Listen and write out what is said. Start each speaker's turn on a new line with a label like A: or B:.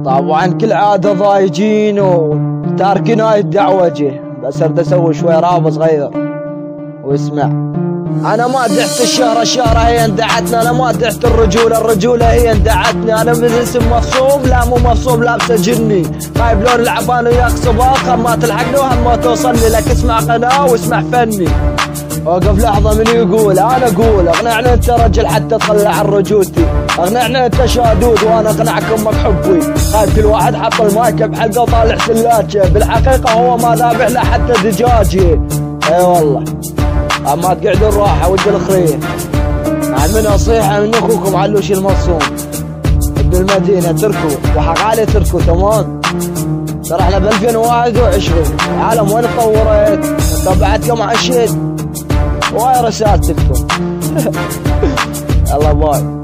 A: طبعا كل عادة ضايجين وتاركين هاي الدعوجة، بس ارد اسوي شوي راب صغير واسمع. انا ما دعت الشهرة، الشهرة هي اندعتنا، انا ما دعت الرجولة، الرجولة هي اندعتني. انا من اسم مغصوب، لا مو مغصوب لابسه جني، خايب لون العبان وياك صباخ، ما تلحقني وهم ما توصلني، لك اسمع قناة واسمع فني. وقف لحظة من يقول، انا اقول اقنعني انت رجل حتى تطلع عن رجولتي، اقنعني انت شادود وانا اقنعك امك حبي. خايف كل واحد حط المايك بحلقه وطالع سلاجه، بالحقيقة هو ما ذابح له حتى دجاجي. اي والله اما تقعدوا الراحة ود الخريه. من نصيحة من اخوكم علوش المصوم ابن المدينة، تركوا وحق علي تركوا تمام. ترى احنا ب 2021 العالم وين تطورت، انتم بعدكم عشيت وهاي رسالتكم. يلا باي.